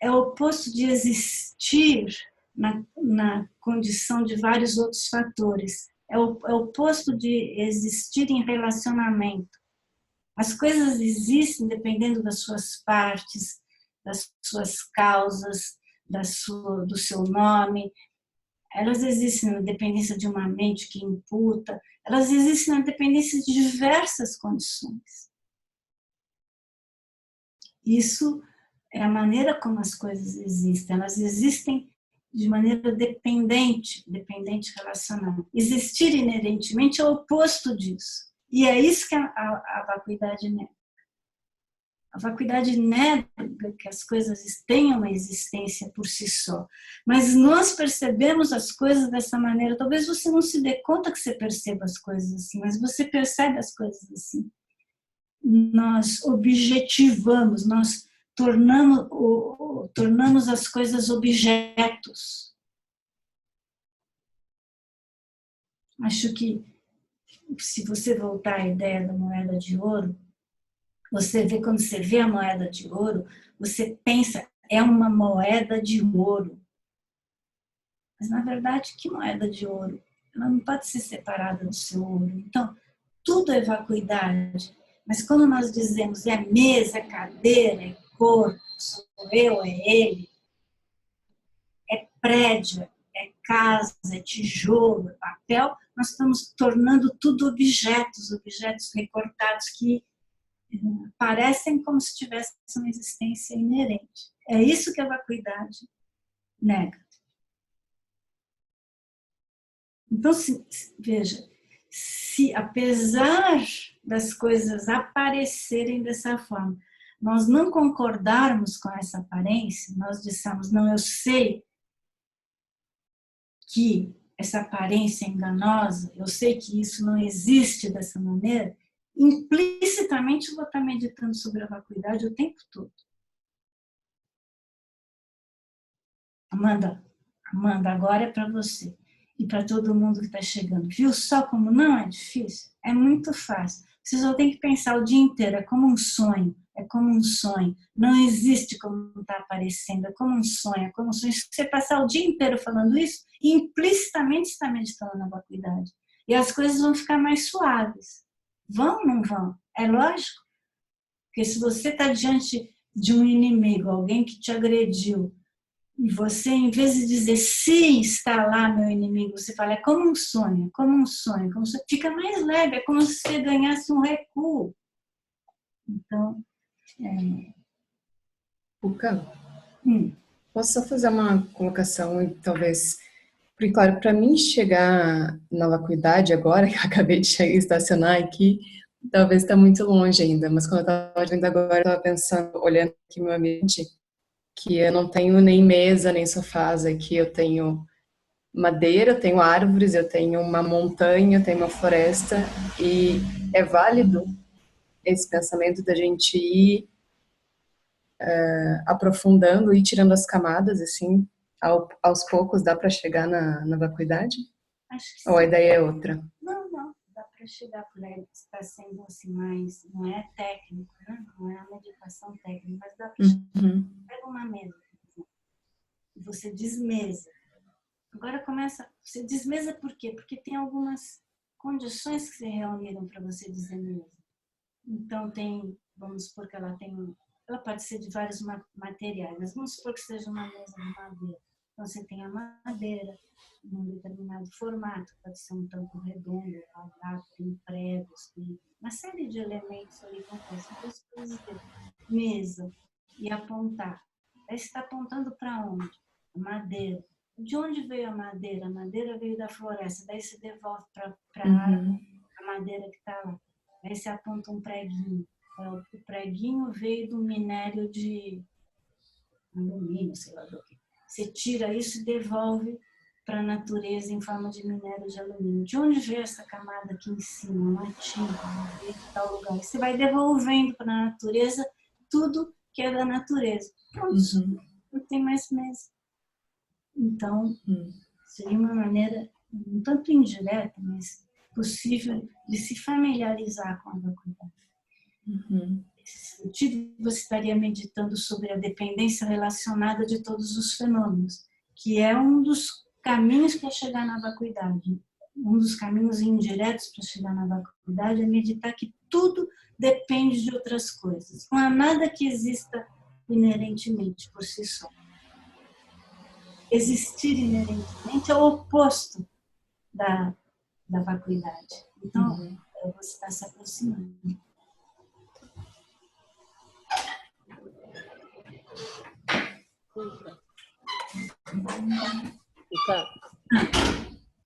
É o oposto de existir na condição de vários outros fatores. É o oposto de existir em relacionamento. As coisas existem dependendo das suas partes, das suas causas, do seu nome. Elas existem na dependência de uma mente que imputa. Elas existem na dependência de diversas condições. Isso é a maneira como as coisas existem. Elas existem de maneira dependente relacionada. Existir inerentemente é o oposto disso. E é isso que a vacuidade nega. A vacuidade nega que as coisas tenham uma existência por si só. Mas nós percebemos as coisas dessa maneira. Talvez você não se dê conta que você perceba as coisas assim, mas você percebe as coisas assim. Nós objetivamos, nós tornamos as coisas objetos. Acho que, se você voltar à ideia da moeda de ouro, você vê, quando você vê a moeda de ouro, você pensa, é uma moeda de ouro. Mas, na verdade, que moeda de ouro? Ela não pode ser separada do seu ouro. Então, tudo é vacuidade. Mas quando nós dizemos é mesa, é cadeira, é corpo, sou eu, é ele, é prédio, é casa, é tijolo, é papel, nós estamos tornando tudo objetos recortados que parecem como se tivessem uma existência inerente. É isso que a vacuidade nega. Então, veja, se apesar das coisas aparecerem dessa forma, nós não concordarmos com essa aparência, nós dissemos, não, eu sei que essa aparência é enganosa, eu sei que isso não existe dessa maneira, implicitamente eu vou estar meditando sobre a vacuidade o tempo todo. Amanda, agora é para você e para todo mundo que está chegando. Viu só como não é difícil? É muito fácil. Você só tem que pensar o dia inteiro, é como um sonho, é como um sonho. Não existe como está aparecendo, é como um sonho, é como um sonho. Se você passar o dia inteiro falando isso, implicitamente está meditando na vacuidade. E as coisas vão ficar mais suaves. Vão ou não vão? É lógico. Porque se você está diante de um inimigo, alguém que te agrediu, e você, em vez de dizer, sim, está lá meu inimigo, você fala, é como um sonho, como um sonho, como um sonho. Fica mais leve, é como se você ganhasse um recuo. Então, Puka, posso só fazer uma colocação e talvez... Porque, claro, para mim chegar na vacuidade agora, que eu acabei de estacionar aqui, talvez está muito longe ainda, mas quando eu estava vindo agora, eu estava pensando, olhando aqui meu ambiente, que eu não tenho nem mesa, nem sofás aqui, eu tenho madeira, eu tenho árvores, eu tenho uma montanha, eu tenho uma floresta, e é válido esse pensamento da gente ir aprofundando e tirando as camadas, assim, aos poucos dá para chegar na vacuidade? acho que Ou a sim. ideia é outra? Não, dá para chegar por aí, está sendo assim mais, não é técnico, né? Não é a meditação técnica, mas dá para chegar. Pega uma mesa, por exemplo, e você desmesa. Agora começa, você desmesa por quê? Porque tem algumas condições que se reuniram para você desmesa. Então tem, vamos supor que ela pode ser de vários materiais, mas vamos supor que seja uma mesa de madeira. Então você tem a madeira num determinado formato, pode ser um tampo redondo, quadrado, tem pregos, tem uma série de elementos ali compostos. Então você pode dizer mesa e apontar. Aí você está apontando para onde? A madeira. De onde veio a madeira? A madeira veio da floresta, daí você devolve para a árvore a madeira que está lá. Aí você aponta um preguinho. O preguinho veio do minério de alumínio, sei lá do que. Você tira isso e devolve para a natureza em forma de minério de alumínio. De onde veio essa camada aqui em cima? Uma tinta, veio de tal lugar. Você vai devolvendo para a natureza tudo que é da natureza. Pronto, não tem mais mesa. Então, seria uma maneira um tanto indireta, mas possível de se familiarizar com a vacuidade. Nesse sentido, você estaria meditando sobre a dependência relacionada de todos os fenômenos, que é um dos caminhos para chegar na vacuidade. Um dos caminhos indiretos para chegar na vacuidade é meditar que tudo depende de outras coisas. Não há nada que exista inerentemente por si só. Existir inerentemente é o oposto da vacuidade. Então, você está se aproximando.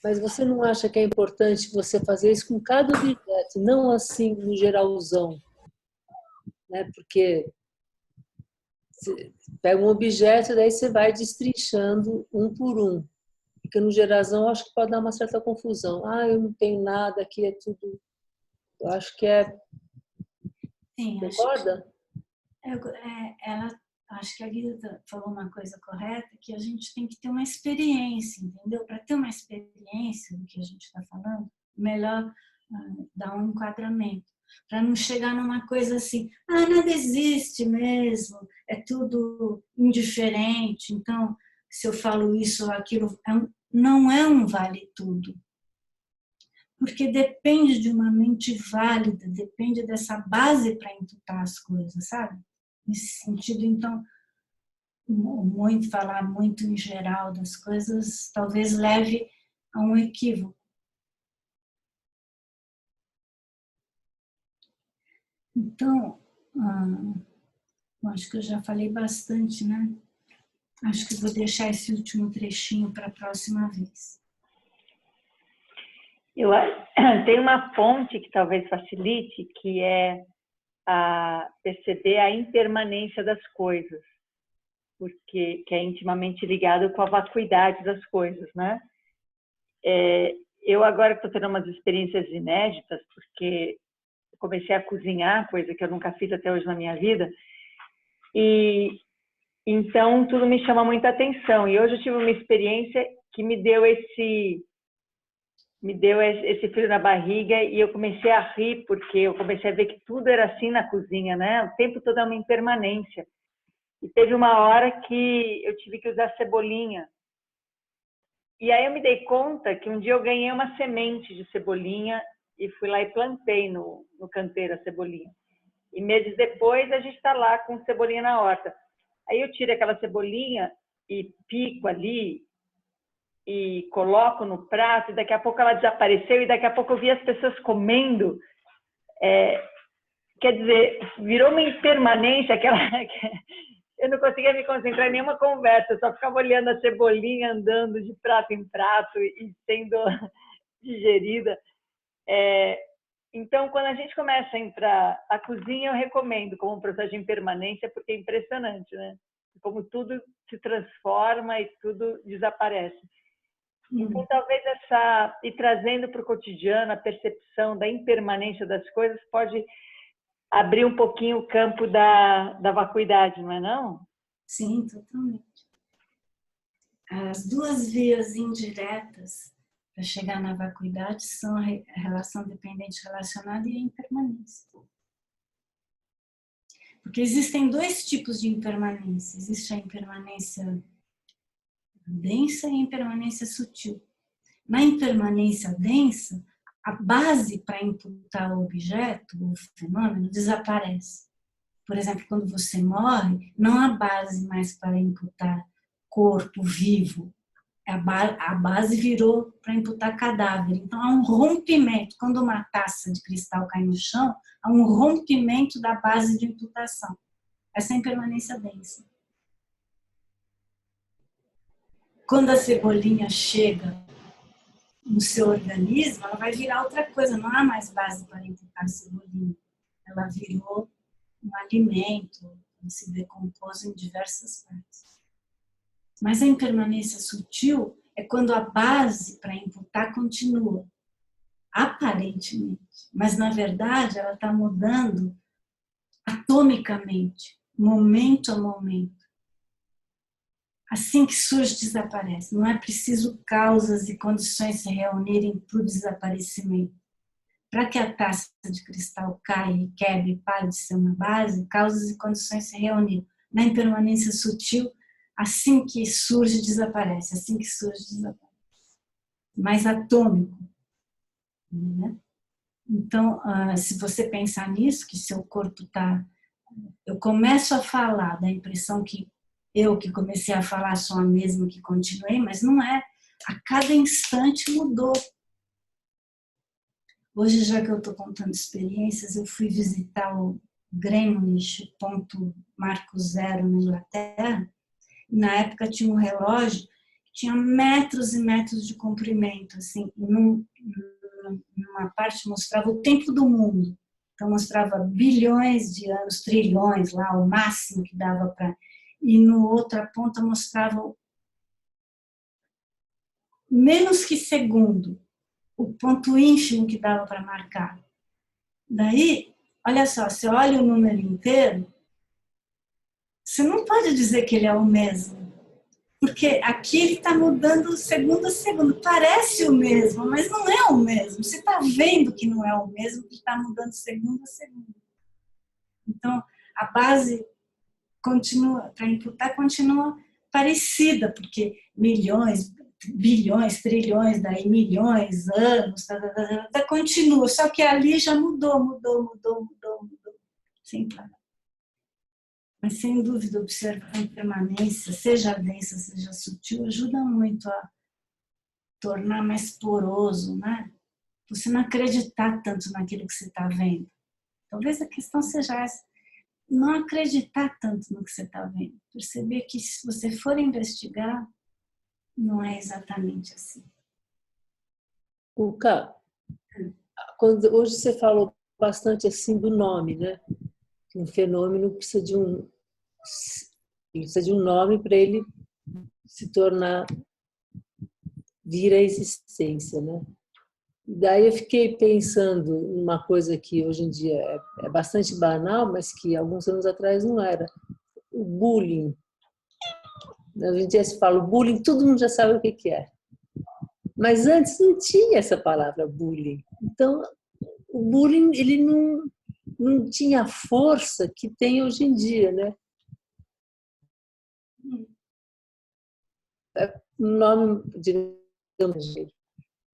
Mas você não acha que é importante você fazer isso com cada objeto, não assim no geralzão, né? Porque você pega um objeto e daí você vai destrinchando um por um. Porque no geralzão eu acho que pode dar uma certa confusão. Eu não tenho nada, aqui é tudo... Eu acho que é... Sim, concorda? Acho que a Guida falou uma coisa correta, que a gente tem que ter uma experiência, entendeu? Para ter uma experiência do que a gente está falando, melhor dar um enquadramento, para não chegar numa coisa assim, nada existe mesmo, é tudo indiferente, então se eu falo isso ou aquilo, não é um vale tudo. Porque depende de uma mente válida, depende dessa base para imputar as coisas, sabe? Nesse sentido, então, falar muito em geral das coisas talvez leve a um equívoco. Então, acho que eu já falei bastante, né? Acho que vou deixar esse último trechinho para a próxima vez. Tem uma fonte que talvez facilite, que é a perceber a impermanência das coisas, porque que é intimamente ligado com a vacuidade das coisas, né? Eu agora estou tendo umas experiências inéditas, porque comecei a cozinhar, coisa que eu nunca fiz até hoje na minha vida, e então tudo me chama muita atenção. E hoje eu tive uma experiência que me deu esse frio na barriga, e eu comecei a rir, porque eu comecei a ver que tudo era assim na cozinha, né? O tempo todo é uma impermanência. E teve uma hora que eu tive que usar cebolinha. E aí eu me dei conta que um dia eu ganhei uma semente de cebolinha e fui lá e plantei no canteiro a cebolinha. E meses depois a gente está lá com cebolinha na horta. Aí eu tiro aquela cebolinha e pico ali e coloco no prato, e daqui a pouco ela desapareceu, e daqui a pouco eu vi as pessoas comendo. Quer dizer, virou uma impermanência, eu não conseguia me concentrar em nenhuma conversa, eu só ficava olhando a cebolinha andando de prato em prato e sendo digerida. Então, quando a gente começa a entrar, a cozinha eu recomendo como um processo de impermanência, porque é impressionante, né? Como tudo se transforma e tudo desaparece. Então, talvez e trazendo para o cotidiano a percepção da impermanência das coisas pode abrir um pouquinho o campo da vacuidade, não é não? Sim, totalmente. As duas vias indiretas para chegar na vacuidade são a relação dependente relacionada e a impermanência. Porque existem dois tipos de impermanência. Existe a impermanência densa e a impermanência sutil. Na impermanência densa, a base para imputar o objeto, o fenômeno, desaparece. Por exemplo, quando você morre, não há base mais para imputar corpo vivo. A base virou para imputar cadáver. Então, há um rompimento. Quando uma taça de cristal cai no chão, há um rompimento da base de imputação. Essa é a impermanência densa. Quando a cebolinha chega no seu organismo, ela vai virar outra coisa. Não há mais base para imputar a cebolinha. Ela virou um alimento, se decompôs em diversas partes. Mas a impermanência sutil é quando a base para imputar continua, aparentemente. Mas, na verdade, ela está mudando atomicamente, momento a momento. Assim que surge, desaparece. Não é preciso causas e condições se reunirem para o desaparecimento. Para que a taça de cristal caia, quebre e pare de ser uma base, causas e condições se reuniram. Na impermanência sutil, assim que surge, desaparece. Assim que surge, desaparece. Mais atômico. Né? Então, se você pensar nisso, que seu corpo está... Eu começo a falar da impressão que eu que comecei a falar sou a mesma que continuei, mas não é. A cada instante mudou. Hoje, já que eu estou contando experiências, eu fui visitar o Greenwich, ponto marco zero na Inglaterra. Na época tinha um relógio que tinha metros e metros de comprimento, assim, numa parte mostrava o tempo do mundo, então mostrava bilhões de anos, trilhões lá, o máximo que dava para, e no outra ponta mostrava menos que segundo, o ponto ínfimo que dava para marcar. Daí, olha só, você olha o número inteiro, você não pode dizer que ele é o mesmo, porque aqui ele está mudando segundo a segundo. Parece o mesmo, mas não é o mesmo. Você está vendo que não é o mesmo, que está mudando segundo a segundo. Então, a base continua, para imputar, continua parecida, porque milhões, bilhões, trilhões, daí milhões, anos, continua. Só que ali já mudou. Sem parar. Mas, sem dúvida, observar a impermanência, seja densa, seja sutil, ajuda muito a tornar mais poroso, né? Você não acreditar tanto naquilo que você está vendo. Talvez a questão seja essa, não acreditar tanto no que você está vendo. Perceber que, se você for investigar, não é exatamente assim. Cuca, hoje você falou bastante assim do nome, né? que um fenômeno precisa de um nome para ele se tornar, vir à existência, né? Daí eu fiquei pensando numa coisa que hoje em dia é bastante banal, mas que alguns anos atrás não era. O bullying. Hoje em dia se fala o bullying, todo mundo já sabe o que é. Mas antes não tinha essa palavra bullying. Então, o bullying ele não tinha a força que tem hoje em dia, né? É um nome, digamos,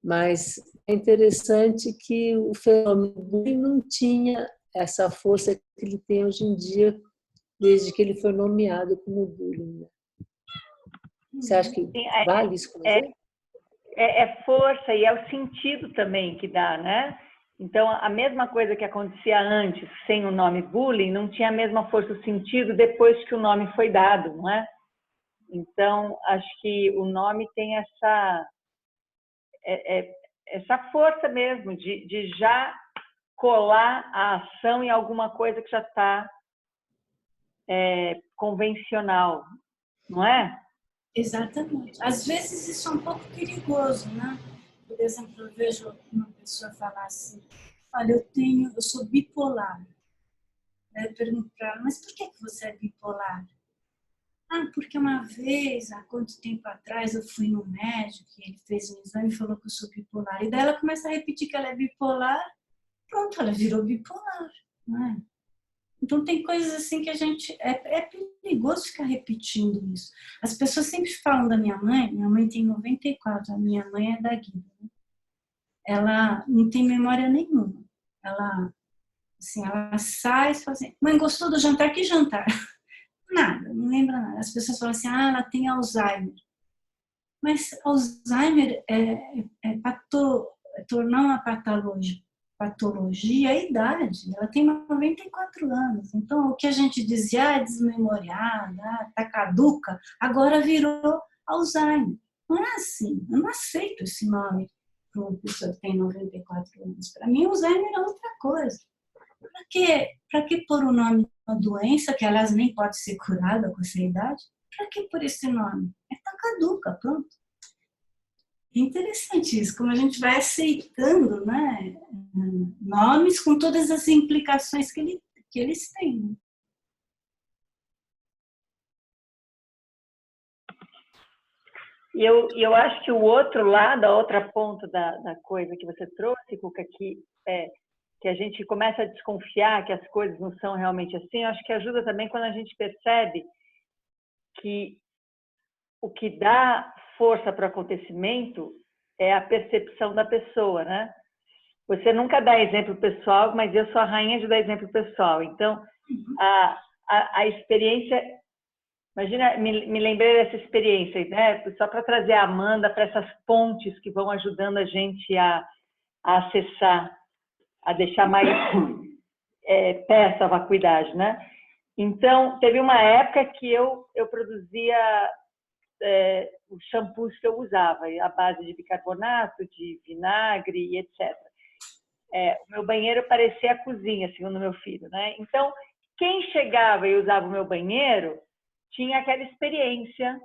mas é interessante que o fenômeno bullying não tinha essa força que ele tem hoje em dia, desde que ele foi nomeado como bullying. Né? Você acha que vale isso? É força e é o sentido também que dá, né? Então, a mesma coisa que acontecia antes, sem o nome bullying, não tinha a mesma força o sentido depois que o nome foi dado, não é? Então, acho que o nome tem essa força mesmo de já colar a ação em alguma coisa que já está convencional, não é? Exatamente. Às vezes isso é um pouco perigoso, né? Por exemplo, eu vejo uma pessoa falar assim, olha, eu sou bipolar. Aí eu pergunto para ela, mas por que você é bipolar? Ah, porque uma vez, há quanto tempo atrás, eu fui no médico e ele fez um exame e falou que eu sou bipolar. E daí ela começa a repetir que ela é bipolar, pronto, ela virou bipolar, não é? Então tem coisas assim que a gente... É perigoso ficar repetindo isso. As pessoas sempre falam da minha mãe tem 94, a minha mãe é da Guida. Né? Ela não tem memória nenhuma. Ela sai e fala assim, mãe, gostou do jantar? Que jantar? Nada, não lembra nada. As pessoas falam assim, ela tem Alzheimer. Mas Alzheimer é tornar uma patologia a idade. Ela tem 94 anos. Então, o que a gente dizia, desmemoriada, tá caduca, agora virou Alzheimer. Não é assim. Eu não aceito esse nome para uma pessoa que tem 94 anos. Para mim, Alzheimer é outra coisa. Para que pôr o nome de uma doença, que aliás nem pode ser curada com essa idade? Para que pôr esse nome? Tá caduca, pronto. É interessante isso, como a gente vai aceitando, né, nomes com todas as implicações que eles têm. E eu acho que o outro lado, a outra ponta da coisa que você trouxe, Cuca, que a gente começa a desconfiar que as coisas não são realmente assim, eu acho que ajuda também quando a gente percebe que o que dá força para o acontecimento é a percepção da pessoa, né? Você nunca dá exemplo pessoal, mas eu sou a rainha de dar exemplo pessoal. Então, a experiência... Imagina, me lembrei dessa experiência, né? Só para trazer a Amanda para essas pontes que vão ajudando a gente a acessar, a deixar mais perto a vacuidade, né? Então, teve uma época que eu produzia os shampoos que eu usava, à base de bicarbonato, de vinagre e etc. O meu banheiro parecia a cozinha, segundo meu filho, né? Então, quem chegava e usava o meu banheiro tinha aquela experiência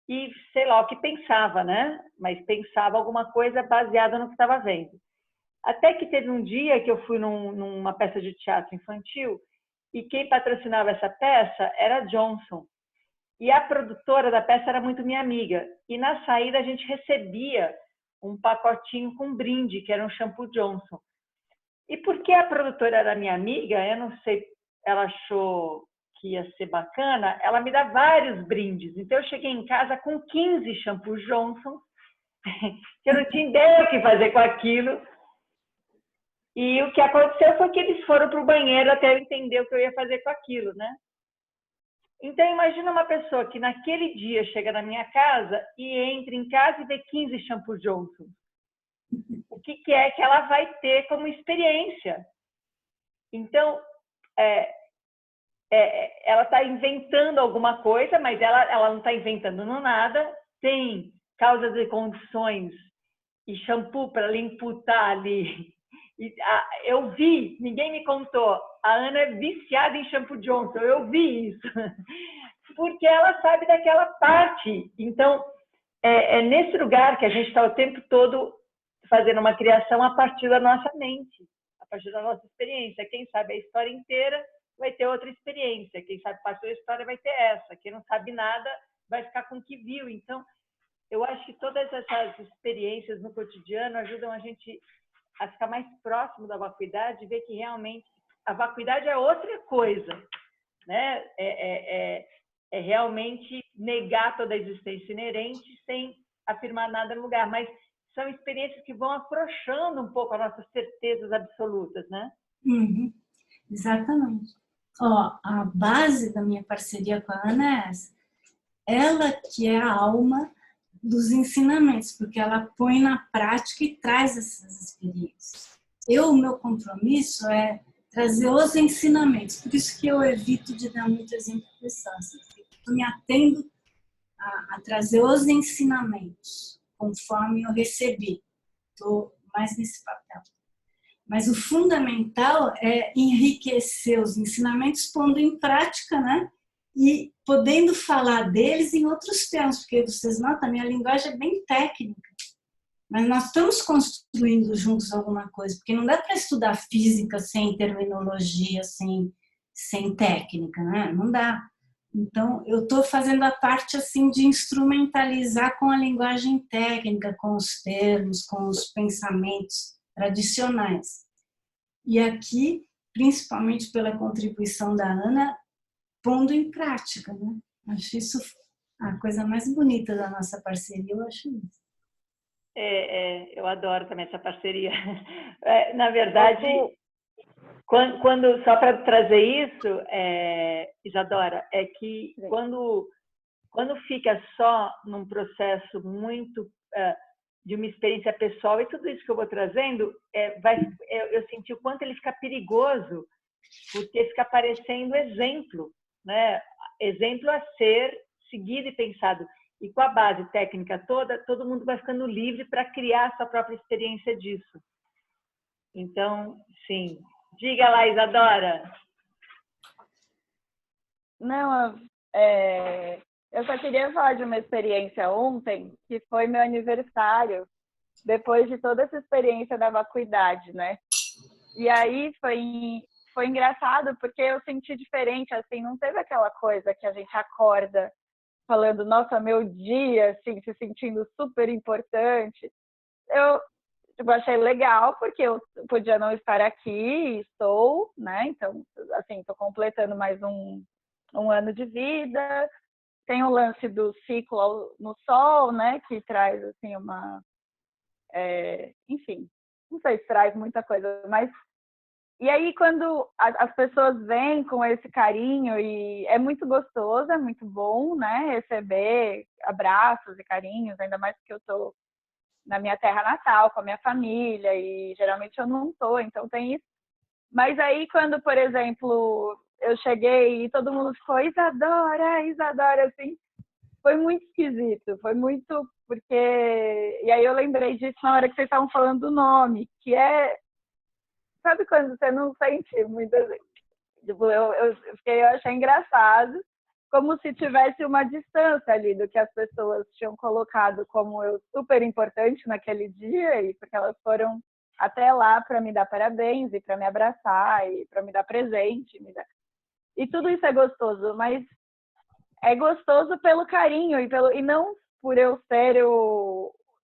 e sei lá o que pensava, né? Mas pensava alguma coisa baseada no que estava vendo. Até que teve um dia que eu fui numa peça de teatro infantil e quem patrocinava essa peça era a Johnson. E a produtora da peça era muito minha amiga. E na saída a gente recebia um pacotinho com brinde, que era um shampoo Johnson. E porque a produtora era minha amiga, eu não sei, ela achou que ia ser bacana, ela me dá vários brindes. Então eu cheguei em casa com 15 shampoos Johnson, que eu não tinha ideia o que fazer com aquilo. E o que aconteceu foi que eles foram para o banheiro até eu entender o que eu ia fazer com aquilo, né? Então, imagina uma pessoa que naquele dia chega na minha casa e entra em casa e vê 15 shampoos Johnson. O que é que ela vai ter como experiência? Então, ela está inventando alguma coisa, mas ela não está inventando nada. Tem causas e condições e shampoo para ela imputar ali. Eu vi, ninguém me contou a Ana é viciada em shampoo Johnson, eu vi isso. Porque ela sabe daquela parte. Então, é nesse lugar que a gente está o tempo todo fazendo uma criação a partir da nossa mente, a partir da nossa experiência. Quem sabe a história inteira vai ter outra experiência. Quem sabe passou a história vai ter essa. Quem não sabe nada vai ficar com o que viu. Então, eu acho que todas essas experiências no cotidiano ajudam a gente a ficar mais próximo da vacuidade e ver que realmente a vacuidade é outra coisa, né? É realmente negar toda a existência inerente sem afirmar nada no lugar, mas são experiências que vão afrouxando um pouco as nossas certezas absolutas, né? Uhum, exatamente. Ó, a base da minha parceria com a Ana é essa. Ela que é a alma dos ensinamentos, porque ela põe na prática e traz essas experiências. O meu compromisso é trazer os ensinamentos, por isso que eu evito de dar muito exemplo pessoal. Eu me atendo a trazer os ensinamentos, conforme eu recebi. Estou mais nesse papel. Mas o fundamental é enriquecer os ensinamentos pondo em prática, né? E podendo falar deles em outros termos, porque vocês notam, a minha linguagem é bem técnica. Mas nós estamos construindo juntos alguma coisa, porque não dá para estudar física sem terminologia, sem técnica, né? Não dá. Então, eu estou fazendo a parte assim de instrumentalizar com a linguagem técnica, com os termos, com os pensamentos tradicionais. E aqui, principalmente pela contribuição da Ana, pondo em prática, né? Acho isso a coisa mais bonita da nossa parceria, eu acho isso. Eu adoro também essa parceria. Na verdade, só para trazer isso, Isadora, é que quando fica só num processo muito de uma experiência pessoal e tudo isso que eu vou trazendo, eu senti o quanto ele fica perigoso, porque fica parecendo exemplo, né? Exemplo a ser seguido e pensado. E com a base técnica toda, todo mundo vai ficando livre para criar a sua própria experiência disso. Então, sim. Diga lá, Isadora. Não, eu só queria falar de uma experiência ontem, que foi meu aniversário, depois de toda essa experiência da vacuidade, né? E aí foi engraçado, porque eu senti diferente, assim, não teve aquela coisa que a gente acorda falando, nossa, meu dia, assim, se sentindo super importante. Eu achei legal, porque eu podia não estar aqui, estou, né? Então, assim, estou completando mais um ano de vida. Tem o lance do ciclo no Sol, né? Que traz, assim, enfim, não sei se traz muita coisa, mas... E aí, quando as pessoas vêm com esse carinho, e é muito gostoso, é muito bom, né? Receber abraços e carinhos, ainda mais porque eu estou na minha terra natal, com a minha família, e geralmente eu não estou, então tem isso. Mas aí, quando, por exemplo, eu cheguei e todo mundo ficou Isadora, assim, foi muito esquisito, foi muito porque... E aí eu lembrei disso na hora que vocês estavam falando do nome, que é... Sabe quando você não sente muitas vezes? Tipo, eu achei engraçado, como se tivesse uma distância ali do que as pessoas tinham colocado como eu super importante naquele dia, e porque elas foram até lá para me dar parabéns e para me abraçar e para me dar presente. E tudo isso é gostoso, mas é gostoso pelo carinho e não por eu ser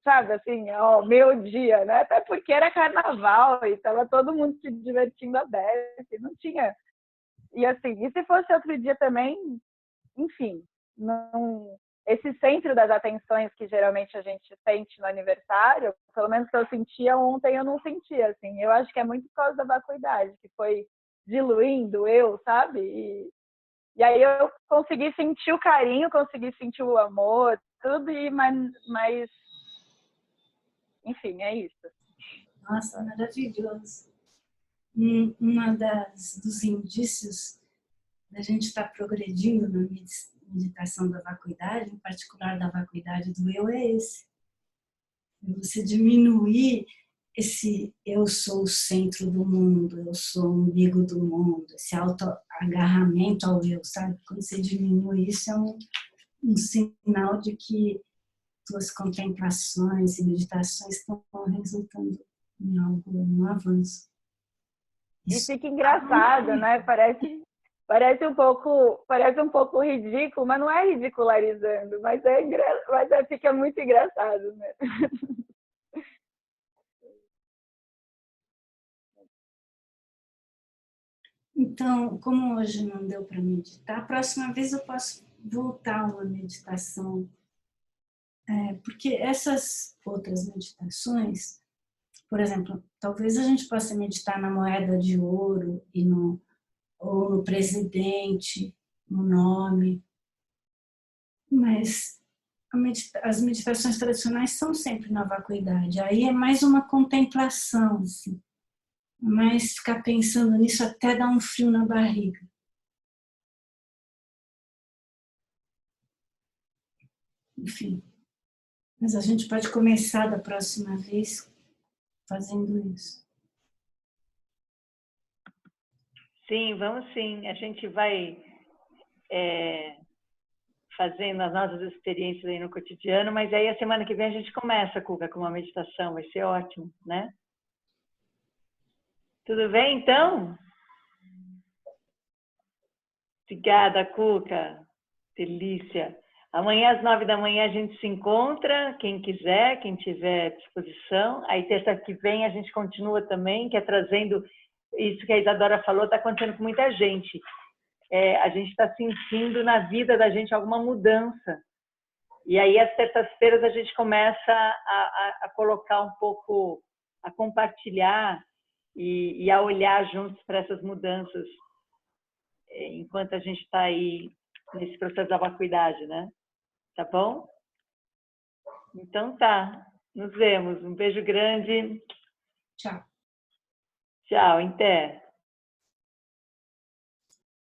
sabe, assim, meu dia, né? Até porque era carnaval e estava todo mundo se divertindo a beça, não tinha... E assim, e se fosse outro dia também, enfim, não... Esse centro das atenções que geralmente a gente sente no aniversário, pelo menos que eu sentia ontem, eu não sentia, assim. Eu acho que é muito por causa da vacuidade, que foi diluindo sabe? E aí eu consegui sentir o carinho, consegui sentir o amor, tudo, mas enfim, é isso. Nossa, maravilhoso. Dos indícios da gente estar progredindo na meditação da vacuidade, em particular da vacuidade do eu, é esse. Você diminuir esse eu sou o centro do mundo, eu sou o umbigo do mundo, esse auto-agarramento ao eu, sabe? Quando você diminui isso, é um sinal de que suas contemplações e meditações estão resultando em algo, em um avanço. E fica engraçado, né? Parece um pouco ridículo, mas não é ridicularizando, mas fica muito engraçado, né? Então, como hoje não deu para meditar, a próxima vez eu posso voltar a uma meditação, porque essas outras meditações, por exemplo, talvez a gente possa meditar na moeda de ouro ou no presidente, no nome, mas as meditações tradicionais são sempre na vacuidade. Aí é mais uma contemplação, assim, mas ficar pensando nisso até dar um frio na barriga. Enfim, mas a gente pode começar da próxima vez fazendo isso. Sim, vamos sim. A gente vai fazendo as nossas experiências aí no cotidiano, mas aí a semana que vem a gente começa, Cuca, com uma meditação. Vai ser ótimo, né? Tudo bem, então? Obrigada, Cuca. Delícia. Amanhã às 9 da manhã a gente se encontra, quem quiser, quem tiver disposição. Aí terça que vem a gente continua também, que é trazendo isso que a Isadora falou, está acontecendo com muita gente. A gente está sentindo na vida da gente alguma mudança. E aí às terças-feiras a gente começa a colocar um pouco, a compartilhar e a olhar juntos para essas mudanças, enquanto a gente está aí nesse processo da vacuidade, né? Tá bom? Então tá, nos vemos. Um beijo grande. Tchau. Tchau, até.